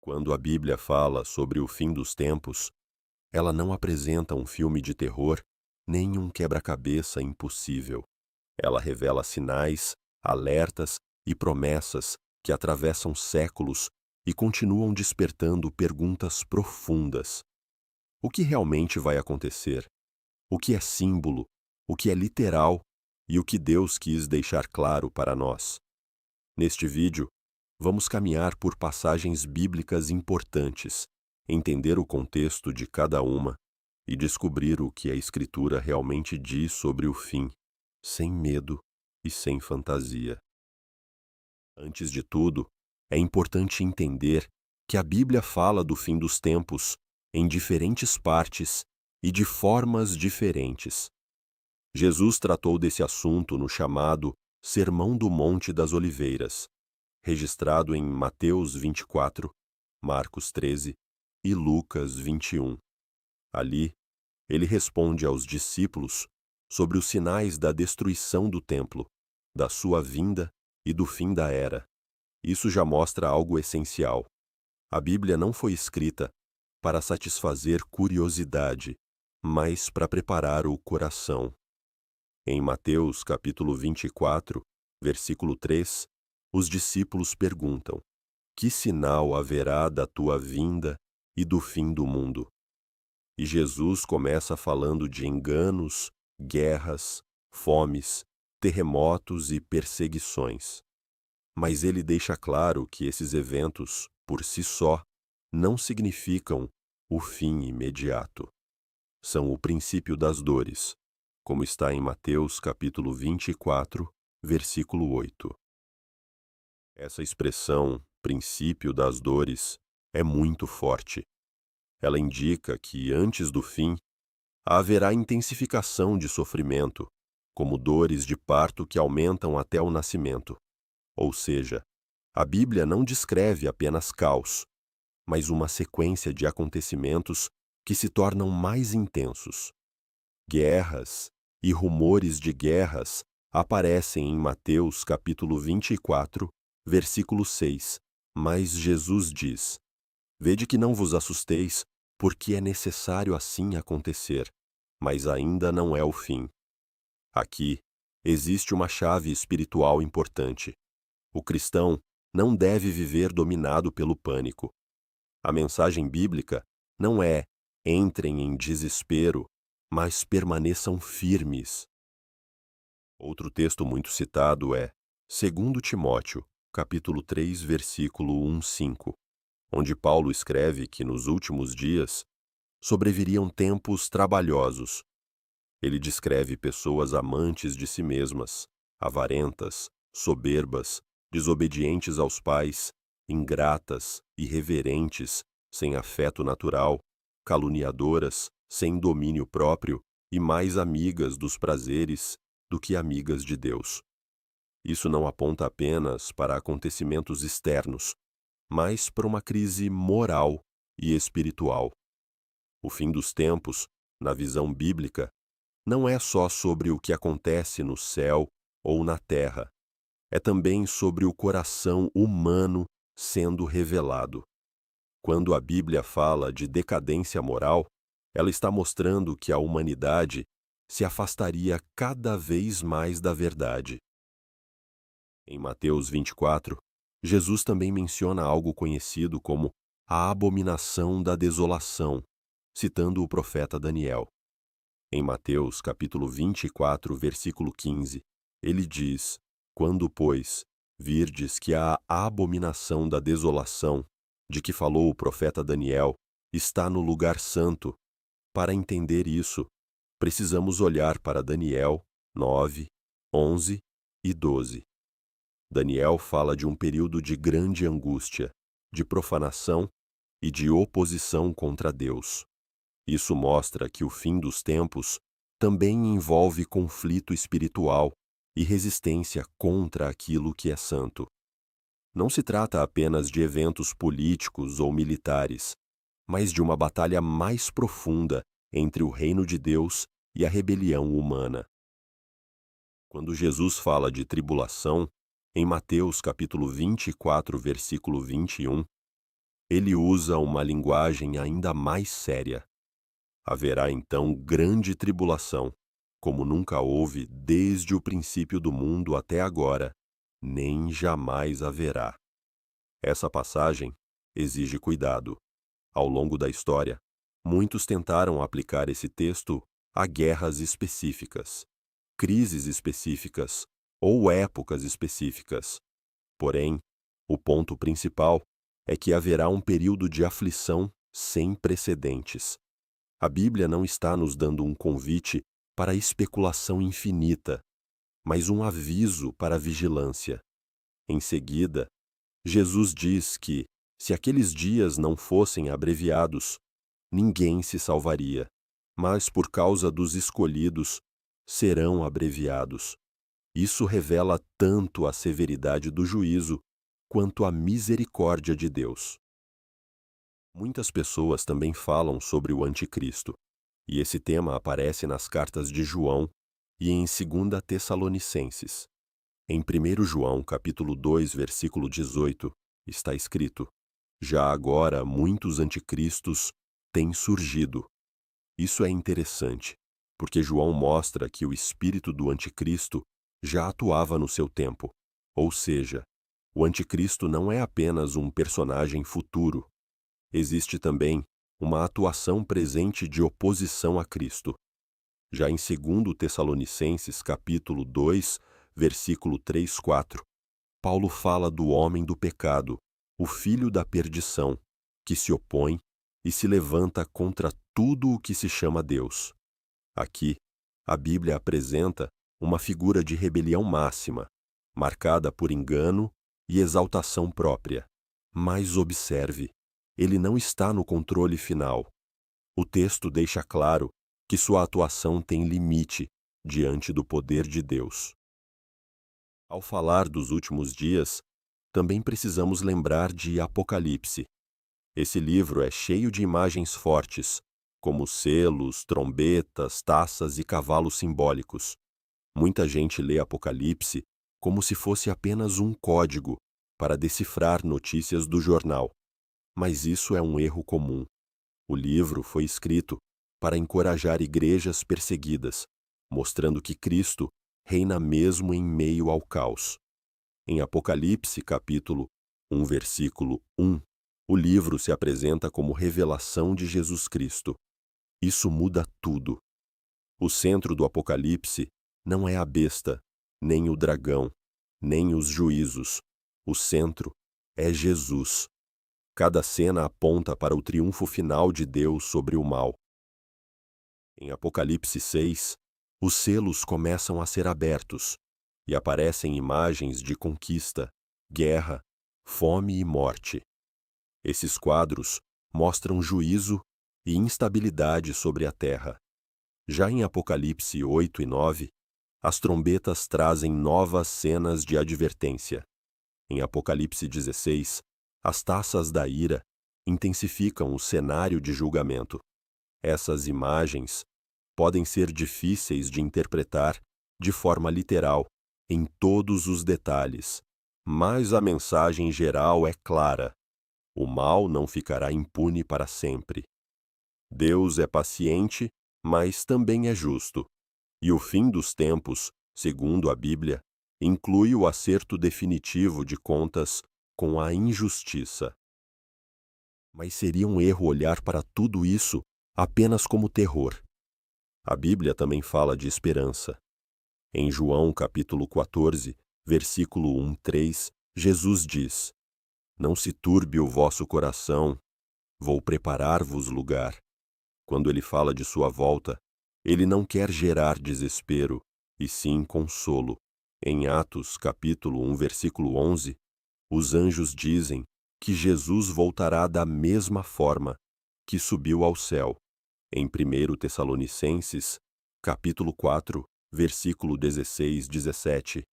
Quando a Bíblia fala sobre o fim dos tempos, ela não apresenta um filme de terror nem um quebra-cabeça impossível. Ela revela sinais, alertas e promessas que atravessam séculos e continuam despertando perguntas profundas. O que realmente vai acontecer? O que é símbolo? O que é literal? E o que Deus quis deixar claro para nós? Neste vídeo, vamos caminhar por passagens bíblicas importantes, entender o contexto de cada uma e descobrir o que a Escritura realmente diz sobre o fim, sem medo e sem fantasia. Antes de tudo, é importante entender que a Bíblia fala do fim dos tempos em diferentes partes e de formas diferentes. Jesus tratou desse assunto no chamado Sermão do Monte das Oliveiras, registrado em Mateus 24, Marcos 13 e Lucas 21. Ali, ele responde aos discípulos sobre os sinais da destruição do templo, da sua vinda e do fim da era. Isso já mostra algo essencial. A Bíblia não foi escrita para satisfazer curiosidade, mas para preparar o coração. Em Mateus capítulo 24, versículo 3, os discípulos perguntam: que sinal haverá da tua vinda e do fim do mundo? E Jesus começa falando de enganos, guerras, fomes, terremotos e perseguições. Mas ele deixa claro que esses eventos, por si só, não significam o fim imediato. São o princípio das dores, como está em Mateus capítulo 24, versículo 8. Essa expressão, princípio das dores, é muito forte. Ela indica que, antes do fim, haverá intensificação de sofrimento, como dores de parto que aumentam até o nascimento. Ou seja, a Bíblia não descreve apenas caos, mas uma sequência de acontecimentos que se tornam mais intensos. Guerras e rumores de guerras aparecem em Mateus capítulo 24, versículo 6, mas Jesus diz: vede que não vos assusteis, porque é necessário assim acontecer, mas ainda não é o fim. Aqui existe uma chave espiritual importante. O cristão não deve viver dominado pelo pânico. A mensagem bíblica não é entrem em desespero, mas permaneçam firmes. Outro texto muito citado é 2 Timóteo, capítulo 3, versículo 1-5, onde Paulo escreve que nos últimos dias sobreviriam tempos trabalhosos. Ele descreve pessoas amantes de si mesmas, avarentas, soberbas, desobedientes aos pais, ingratas, irreverentes, sem afeto natural, caluniadoras, sem domínio próprio e mais amigas dos prazeres do que amigas de Deus. Isso não aponta apenas para acontecimentos externos, mas para uma crise moral e espiritual. O fim dos tempos, na visão bíblica, não é só sobre o que acontece no céu ou na terra. É também sobre o coração humano sendo revelado. Quando a Bíblia fala de decadência moral, ela está mostrando que a humanidade se afastaria cada vez mais da verdade. Em Mateus 24, Jesus também menciona algo conhecido como a abominação da desolação, citando o profeta Daniel. Em Mateus capítulo 24, versículo 15, ele diz: quando, pois, virdes que a abominação da desolação, de que falou o profeta Daniel, está no lugar santo, para entender isso, precisamos olhar para Daniel 9, 11 e 12. Daniel fala de um período de grande angústia, de profanação e de oposição contra Deus. Isso mostra que o fim dos tempos também envolve conflito espiritual e resistência contra aquilo que é santo. Não se trata apenas de eventos políticos ou militares, mas de uma batalha mais profunda entre o reino de Deus e a rebelião humana. Quando Jesus fala de tribulação, em Mateus capítulo 24, versículo 21, ele usa uma linguagem ainda mais séria. Haverá então grande tribulação, como nunca houve desde o princípio do mundo até agora, nem jamais haverá. Essa passagem exige cuidado. Ao longo da história, muitos tentaram aplicar esse texto a guerras específicas, crises específicas ou épocas específicas. Porém, o ponto principal é que haverá um período de aflição sem precedentes. A Bíblia não está nos dando um convite para especulação infinita, mas um aviso para a vigilância. Em seguida, Jesus diz que, se aqueles dias não fossem abreviados, ninguém se salvaria, mas por causa dos escolhidos, serão abreviados. Isso revela tanto a severidade do juízo quanto a misericórdia de Deus. Muitas pessoas também falam sobre o Anticristo, e esse tema aparece nas cartas de João e em 2 Tessalonicenses. Em 1 João, capítulo 2, versículo 18, está escrito: já agora muitos anticristos têm surgido. Isso é interessante, porque João mostra que o espírito do anticristo já atuava no seu tempo, ou seja, o anticristo não é apenas um personagem futuro. Existe também uma atuação presente de oposição a Cristo. Já em 2 Tessalonicenses, capítulo 2, versículo 3, 4, Paulo fala do homem do pecado, o filho da perdição, que se opõe e se levanta contra tudo o que se chama Deus. Aqui, a Bíblia apresenta uma figura de rebelião máxima, marcada por engano e exaltação própria. Mas observe, ele não está no controle final. O texto deixa claro que sua atuação tem limite diante do poder de Deus. Ao falar dos últimos dias, também precisamos lembrar de Apocalipse. Esse livro é cheio de imagens fortes, como selos, trombetas, taças e cavalos simbólicos. Muita gente lê Apocalipse como se fosse apenas um código para decifrar notícias do jornal. Mas isso é um erro comum. O livro foi escrito para encorajar igrejas perseguidas, mostrando que Cristo reina mesmo em meio ao caos. Em Apocalipse, capítulo 1, versículo 1, o livro se apresenta como revelação de Jesus Cristo. Isso muda tudo. O centro do Apocalipse não é a besta, nem o dragão, nem os juízos. O centro é Jesus. Cada cena aponta para o triunfo final de Deus sobre o mal. Em Apocalipse 6, os selos começam a ser abertos e aparecem imagens de conquista, guerra, fome e morte. Esses quadros mostram juízo e instabilidade sobre a terra. Já em Apocalipse 8 e 9, as trombetas trazem novas cenas de advertência. Em Apocalipse 16, as taças da ira intensificam o cenário de julgamento. Essas imagens podem ser difíceis de interpretar de forma literal, em todos os detalhes, mas a mensagem geral é clara: o mal não ficará impune para sempre. Deus é paciente, mas também é justo, e o fim dos tempos, segundo a Bíblia, inclui o acerto definitivo de contas com a injustiça. Mas seria um erro olhar para tudo isso apenas como terror. A Bíblia também fala de esperança. Em João capítulo 14, versículo 1, 3, Jesus diz: não se turbe o vosso coração, vou preparar-vos lugar. Quando ele fala de sua volta, ele não quer gerar desespero, e sim consolo. Em Atos capítulo 1, versículo 11, os anjos dizem que Jesus voltará da mesma forma que subiu ao céu. Em 1 Tessalonicenses, capítulo 4, versículo 16, 17,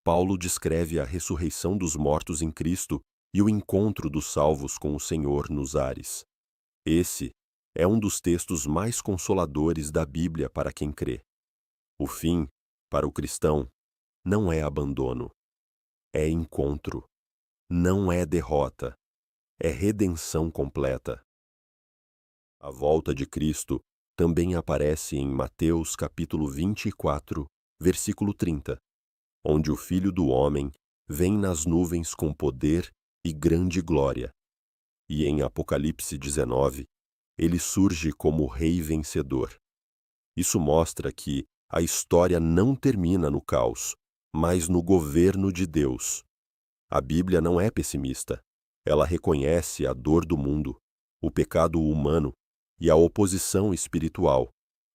Paulo descreve a ressurreição dos mortos em Cristo e o encontro dos salvos com o Senhor nos ares. Esse é um dos textos mais consoladores da Bíblia para quem crê. O fim, para o cristão, não é abandono, é encontro, não é derrota, é redenção completa. A volta de Cristo também aparece em Mateus capítulo 24, versículo 30, onde o Filho do Homem vem nas nuvens com poder e grande glória. E em Apocalipse 19, ele surge como Rei vencedor. Isso mostra que a história não termina no caos, mas no governo de Deus. A Bíblia não é pessimista. Ela reconhece a dor do mundo, o pecado humano e a oposição espiritual,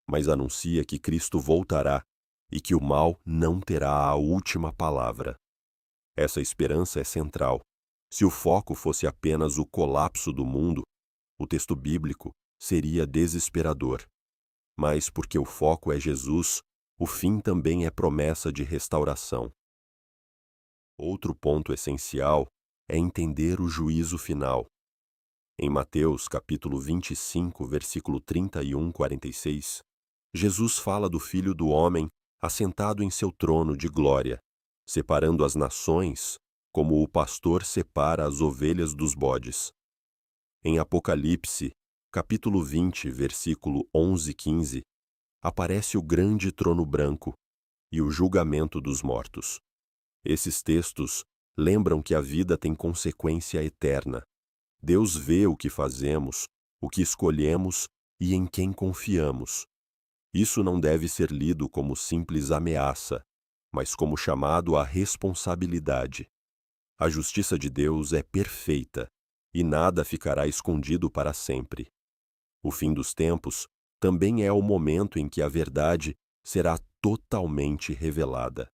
mas anuncia que Cristo voltará e que o mal não terá a última palavra. Essa esperança é central. Se o foco fosse apenas o colapso do mundo, o texto bíblico seria desesperador. Mas porque o foco é Jesus, o fim também é promessa de restauração. Outro ponto essencial é entender o juízo final. Em Mateus capítulo 25, versículo 31-46, Jesus fala do Filho do Homem assentado em seu trono de glória, separando as nações como o pastor separa as ovelhas dos bodes. Em Apocalipse, capítulo 20, versículo 11-15, aparece o grande trono branco e o julgamento dos mortos. Esses textos lembram que a vida tem consequência eterna. Deus vê o que fazemos, o que escolhemos e em quem confiamos. Isso não deve ser lido como simples ameaça, mas como chamado à responsabilidade. A justiça de Deus é perfeita e nada ficará escondido para sempre. O fim dos tempos também é o momento em que a verdade será totalmente revelada.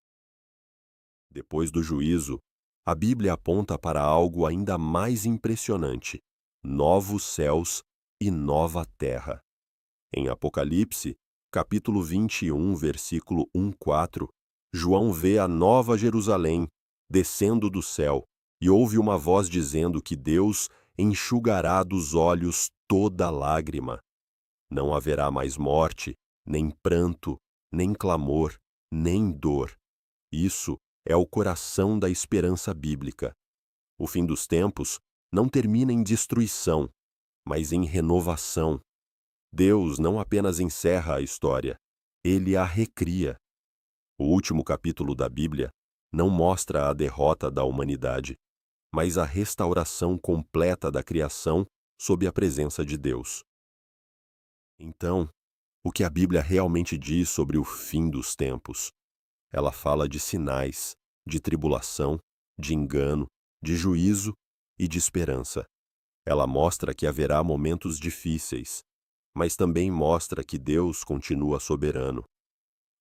Depois do juízo, a Bíblia aponta para algo ainda mais impressionante: novos céus e nova terra. Em Apocalipse, capítulo 21, versículo 1-4, João vê a nova Jerusalém descendo do céu e ouve uma voz dizendo que Deus enxugará dos olhos toda lágrima. Não haverá mais morte, nem pranto, nem clamor, nem dor. Isso é o coração da esperança bíblica. O fim dos tempos não termina em destruição, mas em renovação. Deus não apenas encerra a história, ele a recria. O último capítulo da Bíblia não mostra a derrota da humanidade, mas a restauração completa da criação sob a presença de Deus. Então, o que a Bíblia realmente diz sobre o fim dos tempos? Ela fala de sinais, de tribulação, de engano, de juízo e de esperança. Ela mostra que haverá momentos difíceis, mas também mostra que Deus continua soberano.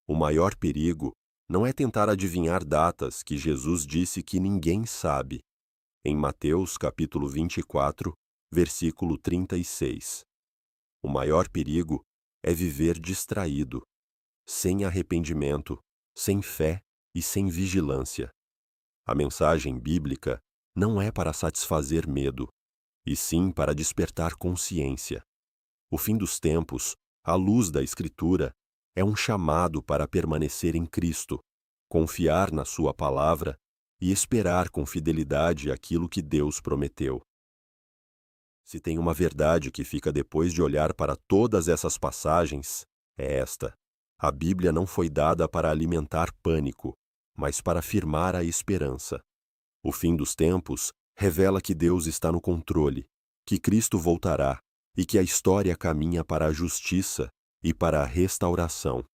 O maior perigo não é tentar adivinhar datas que Jesus disse que ninguém sabe. Em Mateus capítulo 24, versículo 36. O maior perigo é viver distraído, sem arrependimento, sem fé e sem vigilância. A mensagem bíblica não é para satisfazer medo, e sim para despertar consciência. O fim dos tempos, à luz da Escritura, é um chamado para permanecer em Cristo, confiar na Sua palavra e esperar com fidelidade aquilo que Deus prometeu. Se tem uma verdade que fica depois de olhar para todas essas passagens, é esta: a Bíblia não foi dada para alimentar pânico, mas para afirmar a esperança. O fim dos tempos revela que Deus está no controle, que Cristo voltará e que a história caminha para a justiça e para a restauração.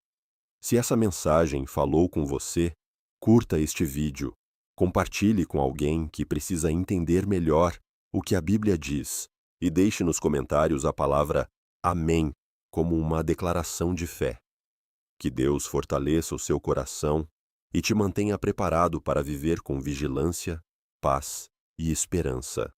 Se essa mensagem falou com você, curta este vídeo, compartilhe com alguém que precisa entender melhor o que a Bíblia diz e deixe nos comentários a palavra Amém como uma declaração de fé. Que Deus fortaleça o seu coração e te mantenha preparado para viver com vigilância, paz e esperança.